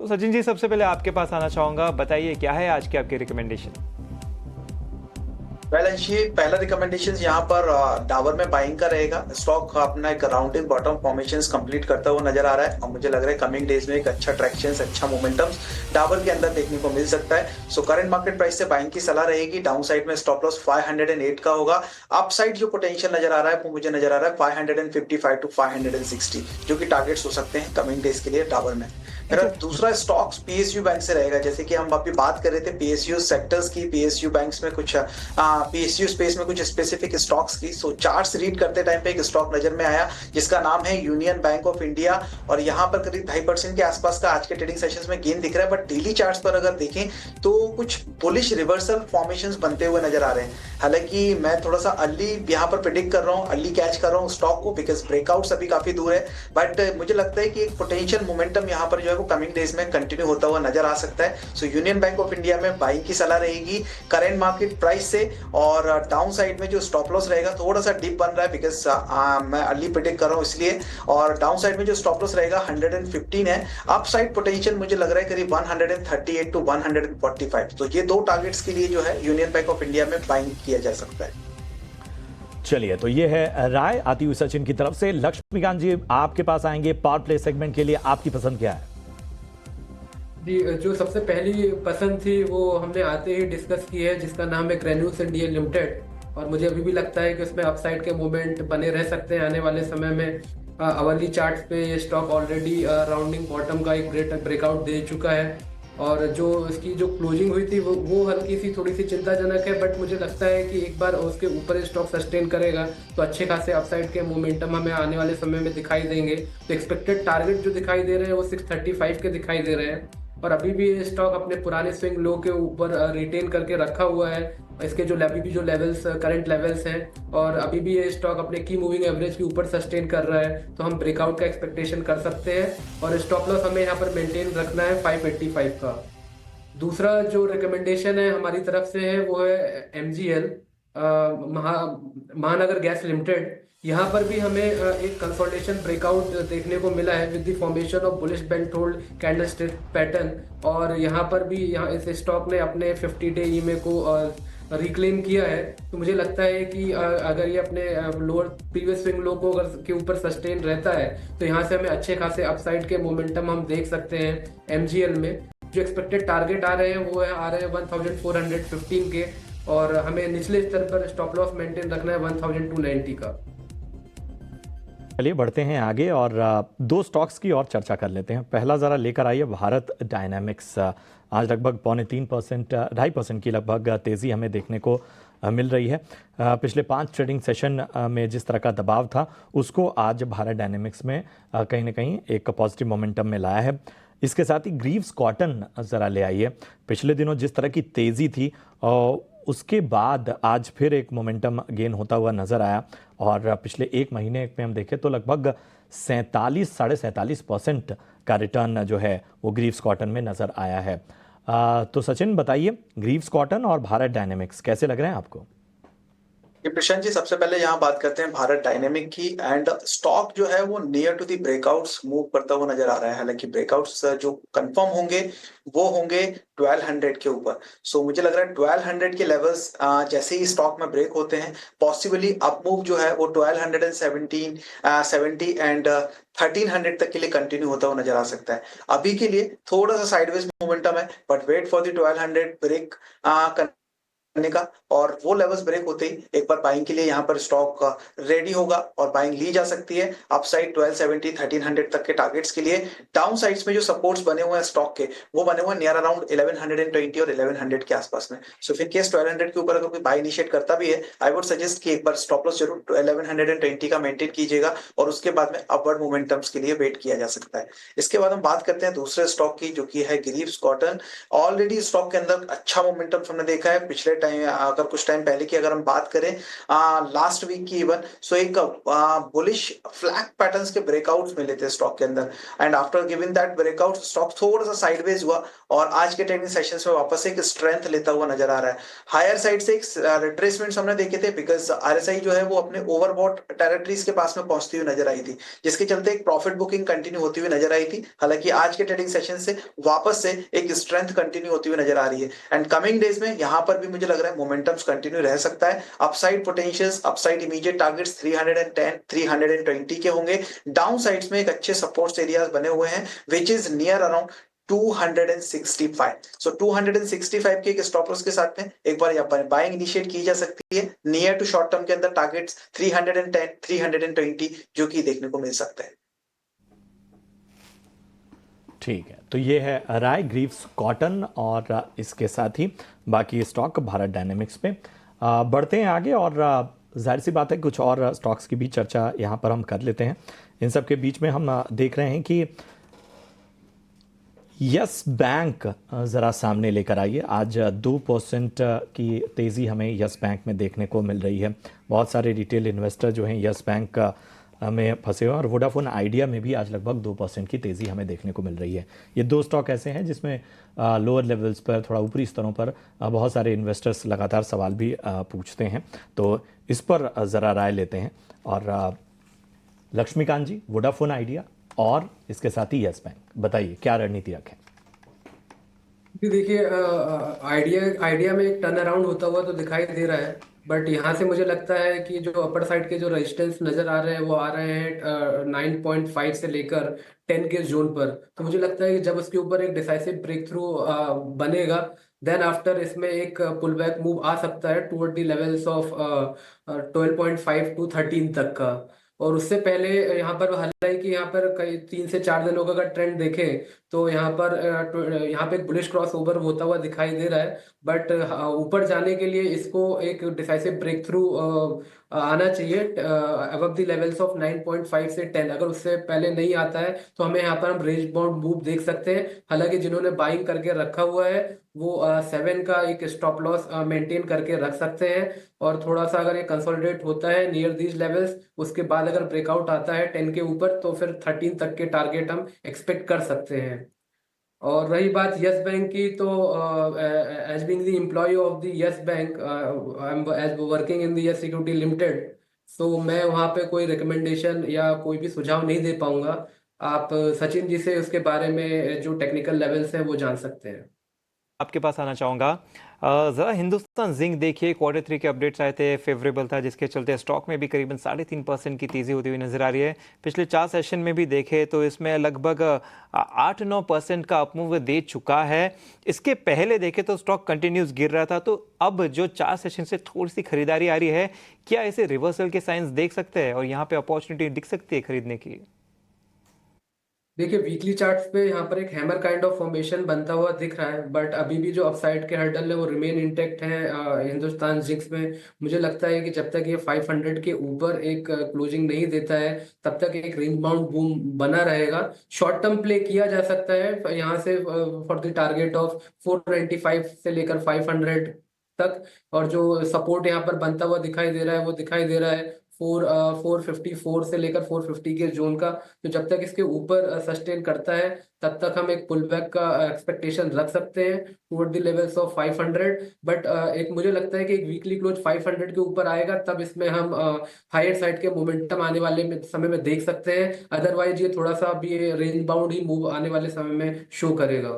तो सचिन जी, सबसे पहले आपके पास आना चाहूंगा, बताइए क्या है आज की आपकी रिकमेंडेशन। बैलेंस शीट पहला रिकमेंडेशन यहाँ पर डाबर में बाइंग का रहेगा। स्टॉक अपना एक राउंडिंग बॉटम फॉर्मेशंस कंप्लीट करता हुआ नजर आ रहा है और मुझे लग रहा है कमिंग डेज में एक अच्छा ट्रैक्शन, अच्छा मोमेंटम डाबर के अंदर देखने को मिल सकता है। सो करंट मार्केट प्राइस से बाइंग की सलाह रहेगी। डाउन साइड में स्टॉप लॉस 508 का होगा। अप साइड जो पोटेंशियल नजर आ रहा है वो मुझे नजर आ रहा है 555 टू 560, जो कि टारगेट्स हो सकते हैं कमिंग डेज के लिए डाबर में। मेरा अच्छा। दूसरा स्टॉक्स पीएसयू बैंक से रहेगा। जैसे कि हम अभी बात कर रहे थे पीएसयू सेक्टर्स की, पीएसयू बैंक्स में कुछ पीएसयू स्पेस में कुछ स्पेसिफिक स्टॉक्स की। सो चार्ट्स रीड करते टाइम पे एक स्टॉक नजर में आया जिसका नाम है यूनियन बैंक ऑफ इंडिया, और यहाँ पर करीब 2.5% के आसपास का आज के ट्रेडिंग सेशंस में गेन दिख रहा है। बट डेली चार्ट्स पर अगर देखें तो कुछ बुलिश रिवर्सल फॉर्मेशंस बनते हुए नजर आ रहे हैं। हालांकि मैं थोड़ा सा अर्ली यहाँ पर प्रिडिक्ट कर रहा हूँ, अर्ली कैच कर रहा हूँ स्टॉक को, बिकॉज ब्रेकआउट्स अभी काफी दूर है। बट मुझे लगता है कि एक पोटेंशियल मोमेंटम यहाँ पर जो है वो कमिंग डेज में कंटिन्यू होता हुआ नजर आ सकता है। सो यूनियन बैंक ऑफ इंडिया में बाइंग की सलाह रहेगी करेंट मार्केट प्राइस से। और डाउन साइड में जो स्टॉप लॉस रहेगा, थोड़ा सा डिप बन रहा है बिकॉज मैं अर्ली प्रिडिक्ट कर रहा हूँ इसलिए। और डाउन साइड में जो स्टॉप लॉस रहेगा 115 है। अप साइड पोटेंशियल मुझे लग रहा है करीब 138 टू 145। तो ये दो टारगेट्स के लिए जो है यूनियन बैंक ऑफ इंडिया में बाइंग किया जा सकता है। चलिए, तो ये है राय आती हुई सचिन की तरफ से। लक्ष्मीकांत जी, आपके पास आएंगे पावर प्ले सेगमेंट के लिए, आपकी पसंद क्या है? जी, जो सबसे पहली पसंद थी वो हमने आते ही डिस्कस की है, जिसका नाम है ग्रेन्यूल्स इंडिया लिमिटेड। और मुझे अभी भी लगता है कि उसमें अपसाइड के मूवमेंट बने रह सकते हैं आने वाले समय में। अवली चार्ट्स पे ये स्टॉक ऑलरेडी राउंडिंग बॉटम का एक ग्रेट ब्रेकआउट दे चुका है। और जो इसकी जो क्लोजिंग हुई थी वो हल्की सी थोड़ी सी चिंताजनक है। बट मुझे लगता है कि एक बार उसके ऊपर स्टॉक सस्टेन करेगा तो अच्छे खासे अपसाइड के मोमेंटम हमें आने वाले समय में दिखाई देंगे। तो एक्सपेक्टेड टारगेट जो दिखाई दे रहे हैं वो 635 के दिखाई दे रहे हैं। और अभी भी ये स्टॉक अपने पुराने स्विंग लो के ऊपर रिटेन करके रखा हुआ है। इसके जो अभी भी जो लेवल्स करंट लेवल्स हैं, और अभी भी ये स्टॉक अपने की मूविंग एवरेज के ऊपर सस्टेन कर रहा है, तो हम ब्रेकआउट का एक्सपेक्टेशन कर सकते हैं। और स्टॉप लॉस हमें यहाँ पर मेंटेन रखना है 585 का। दूसरा जो रिकमेंडेशन है हमारी तरफ से है वो है एमजीएल, महानगर गैस लिमिटेड। यहाँ पर भी हमें एक कंसोलिडेशन ब्रेकआउट देखने को मिला है with the formation of bullish belt hold candlestick pattern. और यहाँ पर भी यहाँ इस स्टॉक ने अपने 50 डे ईएमए को रिक्लेम किया है। तो मुझे लगता है कि अगर ये अपने लोअर प्रीवियस स्विंग लो को अगर के ऊपर सस्टेन रहता है तो यहाँ से हमें अच्छे खासे अपसाइड के मोमेंटम हम देख सकते हैं एमजीएल में। जो एक्सपेक्टेड टारगेट आ रहे हैं वो आ रहे हैं 1415 के। और हमें निचले स्तर पर स्टॉप लॉस मेंटेन रखना है 1290 का। चलिए, बढ़ते हैं आगे और दो स्टॉक्स की और चर्चा कर लेते हैं। पहला जरा लेकर आइए भारत डायनामिक्स। आज लगभग 2.5%, 2.5% की लगभग तेज़ी हमें देखने को मिल रही है। पिछले 5 ट्रेडिंग सेशन में जिस तरह का दबाव था उसको आज भारत डायनामिक्स में कहीं ना कहीं एक पॉजिटिव मोमेंटम में लाया है। इसके साथ ही ग्रीव्स कॉटन ज़रा ले आइए। पिछले दिनों जिस तरह की तेज़ी थी उसके बाद आज फिर एक मोमेंटम गेन होता हुआ नज़र आया। और पिछले एक महीने में हम देखें तो लगभग 47-47.5% का रिटर्न जो है वो ग्रीव्स कॉटन में नज़र आया है। तो सचिन बताइए, ग्रीव्स कॉटन और भारत डायनेमिक्स कैसे लग रहे हैं आपको? ये प्रशांत जी, सबसे पहले यहाँ बात करते हैं भारत डायनेमिक की। एंड स्टॉक जो है वो near to the breakouts move करता हुआ नजर आ रहा है। हालांकि ब्रेकआउट्स जो कंफर्म होंगे वो होंगे 1200 के ऊपर। सो मुझे लग रहा है 1200 के लेवल्स जैसे ही स्टॉक में ब्रेक होते हैं, पॉसिबली अप मूव जो है वो 1217 70 एंड 1300 तक के लिए कंटिन्यू होता हुआ नजर आ सकता है। अभी के लिए थोड़ा सा साइडवेज मोमेंटम है, but wait for the 1200 break करने का। और वो लेवल्स ब्रेक होते ही एक बार बाइंग के लिए यहाँ पर स्टॉक रेडी होगा और बाइंग ली जा सकती है। अपसाइड 1270 1300 तक के टारगेट्स के लिए। डाउन साइड्स में जो सपोर्ट्स बने हुए हैं स्टॉक के, वो बने हुए हैं नियर अराउंड 1120 और 1100 के आसपास में। सो फिर केस 1200 के ऊपर अगर कोई बाय इनिशिएट करता भी है, आई वुड सजेस्ट कि एक बार स्टॉप लॉस जरूर 1120 का मेंटेन कीजिएगा और उसके बाद में अपवर्ड मोमेंटम्स के लिए वेट किया जा सकता है। इसके बाद हम बात करते हैं दूसरे स्टॉक की, जो कि है ग्रीव्स कॉटन। ऑलरेडी स्टॉक के अंदर अच्छा मोमेंटम हमने देखा है। पिछले टाइम, अगर कुछ टाइम पहले की अगर हम बात करें, लास्ट वीक की इवन, सो एक बुलिश फ्लैग पैटर्न्स के ब्रेकआउट्स मिले थे स्टॉक के अंदर, and after giving that breakout stock थोड़ा सा साइडवेज हुआ और आज के ट्रेडिंग सेशंस में वापस एक स्ट्रेंथ लेता हुआ नजर आ रहा है। हायर साइड से एक रिट्रेसमेंट हमने देखे थे, बिकॉज आरएसआई जो है वो अपने ओवरबॉट टेरिटरीज के पास में पहुंचती हुई नजर आई थी, जिसके चलते एक प्रॉफिट बुकिंग कंटिन्यू होती हुई नजर आई थी। हालांकि आज के ट्रेडिंग सेशन से वापस से एक स्ट्रेंथ कंटिन्यू होती हुई नजर आ रही है, एंड कमिंग डेज में यहाँ पर भी मुझे लग रहा है मोमेंटम्स कंटिन्यू रह सकता है। Upside potentials, upside immediate targets 310 320 के होंगे। डाउन साइड्स में एक अच्छे सपोर्ट्स एरियाज बने हुए हैं विच इज नियर अराउंड 265। सो 265 के एक स्टॉप लॉस के साथ में एक बार यहाँ पर बाइंग इनिशिएट की जा सकती है। नियर टू शॉर्ट टर्म के अंदर टारगेट्स 310 320 जो कि देखने को मिल सकता है। ठीक है, तो ये है राय ग्रीव्स कॉटन और इसके साथ ही बाकी स्टॉक भारत डायनेमिक्स पे। बढ़ते हैं आगे और जाहिर सी बात है कुछ और स्टॉक्स की भी चर्चा यहाँ पर हम कर लेते हैं। इन सब के बीच में हम देख रहे हैं कि यस बैंक ज़रा सामने लेकर आइए। आज 2% की तेज़ी हमें यस बैंक में देखने को मिल रही है। बहुत सारे रिटेल इन्वेस्टर जो हैं यस बैंक में फंसे हुए हैं और वोडाफोन आइडिया में भी आज लगभग 2% की तेज़ी हमें देखने को मिल रही है। ये दो स्टॉक ऐसे हैं जिसमें लोअर लेवल्स पर, थोड़ा ऊपरी स्तरों पर बहुत सारे इन्वेस्टर्स लगातार सवाल भी पूछते हैं, तो इस पर ज़रा राय लेते हैं। और लक्ष्मीकांत जी, वोडाफोन आइडिया और इसके साथ ही यस बैंक, बताइए क्या रणनीति रखें। जी देखिए, आइडिया में एक टर्न अराउंड होता हुआ तो दिखाई दे रहा है, बट यहाँ से मुझे लगता है कि जो अपर साइड के जो रेजिस्टेंस नजर आ रहे हैं वो आ रहे हैं 9.5 से लेकर 10 के जोन पर। तो मुझे लगता है कि जब उसके ऊपर एक डिसाइसिव ब्रेक थ्रू बनेगा, देन आफ्टर इसमें एक पुल बैक मूव आ सकता है toward the levels of 12.5 to 13 तक का। और उससे पहले यहाँ पर हालांकि यहाँ पर कई 3 से 4 दिनों का अगर ट्रेंड देखें तो यहाँ पे एक बुलिश क्रॉस ओवर होता हुआ दिखाई दे रहा है, बट ऊपर जाने के लिए इसको एक डिसाइसिव ब्रेक थ्रू आना चाहिए अबव द लेवल्स ऑफ 9.5 से 10। अगर उससे पहले नहीं आता है तो हमें यहाँ पर हम रेंज बाउंड मूव देख सकते हैं। हालांकि जिन्होंने बाइंग करके रखा हुआ है वो 7 का एक स्टॉप लॉस मेंटेन करके रख सकते हैं, और थोड़ा सा अगर ये कंसोलिडेट होता है नियर दीज लेवल्स, उसके बाद अगर ब्रेकआउट आता है 10 के ऊपर तो फिर 13 तक के टारगेट हम एक्सपेक्ट कर सकते हैं। और रही बात यस बैंक की, तो as being the employ of the Yes Bank, I am as working in the Yes Securities Limited, so मैं वहाँ पे कोई रिकमेंडेशन या कोई भी सुझाव नहीं दे पाऊंगा। आप सचिन जी से उसके बारे में जो टेक्निकल लेवल्स हैं वो जान सकते हैं। आपके पास आना चाहूँगा। ज़रा हिंदुस्तान जिंक देखिए, Q3 के अपडेट्स आए थे, फेवरेबल था, जिसके चलते स्टॉक में भी करीबन 3.5% की तेज़ी होती हुई नजर आ रही है। पिछले 4 सेशन में भी देखे तो इसमें लगभग 8-9% का अपमूव दे चुका है। इसके पहले देखे तो स्टॉक कंटिन्यूस गिर रहा था, तो अब जो 4 सेशन से थोड़ी सी खरीदारी आ रही है, क्या इसे रिवर्सल के साइंस देख सकते हैं और यहाँ पे अपॉर्चुनिटी दिख सकती है खरीदने की? देखिए, वीकली चार्ट्स पे यहाँ पर एक हैमर काइंड ऑफ फॉर्मेशन बनता हुआ दिख रहा है, बट अभी भी जो अपसाइड के हर्डल है वो रिमेन इंटेक्ट है हिंदुस्तान जिंक्स में। मुझे लगता है कि जब तक ये 500 के ऊपर एक क्लोजिंग नहीं देता है तब तक एक रेंज बाउंड बूम बना रहेगा। शॉर्ट टर्म प्ले किया जा सकता है यहाँ से फॉर द टारगेट ऑफ 495 से लेकर 500 तक, और जो सपोर्ट यहाँ पर बनता हुआ दिखाई दे रहा है वो दिखाई दे रहा है 454 से लेकर 450 के जोन का। तो जब तक इसके ऊपर सस्टेन करता है तब तक हम एक पुल बैक का एक्सपेक्टेशन रख सकते हैं toward the levels of 500। But एक मुझे लगता है कि एक वीकली क्लोज 500 के ऊपर आएगा तब इसमें हम हायर साइड के मोमेंटम आने वाले समय में देख सकते हैं। अदरवाइज ये थोड़ा सा अभी रेंज बाउंड ही मूव आने वाले समय में शो करेगा।